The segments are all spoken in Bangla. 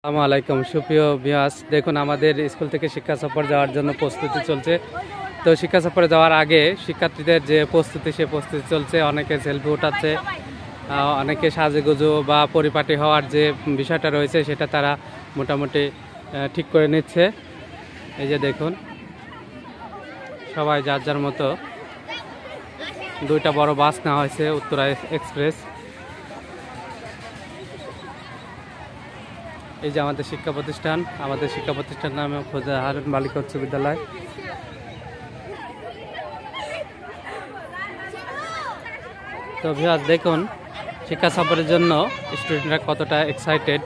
আসসালামু আলাইকুম সুপ্রিয় ভিউয়ার্স, দেখুন আমাদের স্কুল থেকে শিক্ষা সফর যাওয়ার জন্য প্রস্তুতি চলছে। তো শিক্ষা সফরে যাওয়ার আগে শিক্ষার্থীদের যে প্রস্তুতি সে প্রস্তুতি চলছে। অনেকে সেলফি উঠাচ্ছে, অনেকে সাজেগুজো বা পরিপাটি হওয়ার যে বিষয়টা রয়েছে সেটা তারা মোটামুটি ঠিক করে নিচ্ছে। এই যে দেখুন সবাই যার যার মতো, দুইটা বড় বাস নেওয়া হয়েছে, উত্তরা এক্সপ্রেস। এই যে আমাদের শিক্ষা প্রতিষ্ঠান নামে খোঁজা হারুন বালিকা উচ্চ বিদ্যালয়। তো ভিউয়ার্স দেখুন শিক্ষা সফরের জন্য স্টুডেন্টরা কতটা এক্সাইটেড।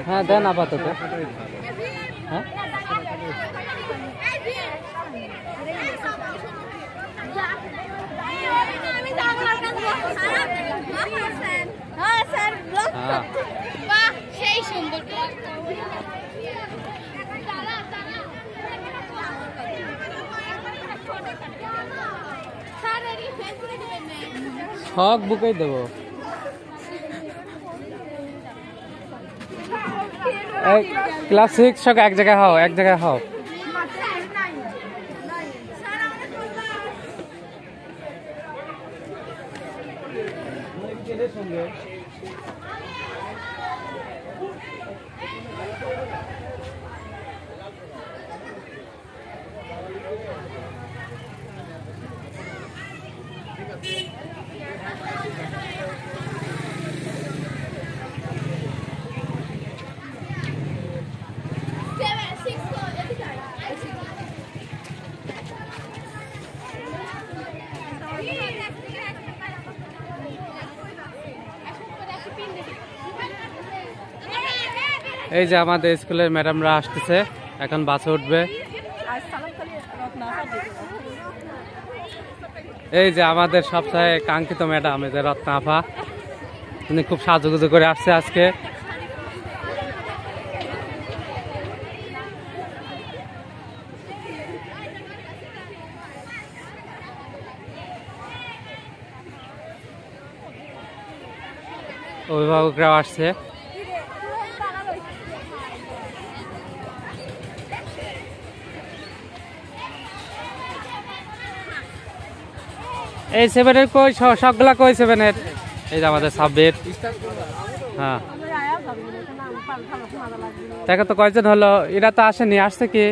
হ্যাঁ দেন আপাতত। হ্যাঁ সেই সুন্দর শখ বুকেই দেবো। ক্লাস 6 সব এক জায়গায় হও। এই যে আমাদের স্কুলের ম্যাডামরা আসতেছে, এখন বাসে উঠবে। এই যে আমাদের সবচেয়ে কাঙ্ক্ষিত ম্যাডাম, এই যে রত্না আফা, তিনি খুব সাজুগুজু করে আসছে আজকে। অভিভাবকরাও আসছে। এই 7-এর কই, সবগুলা কই 7-এর? এই যে আমাদের সাব্বির। হ্যাঁ দেখো তো কয়জন হলো, এরা তো আসেনি, আসছে কি?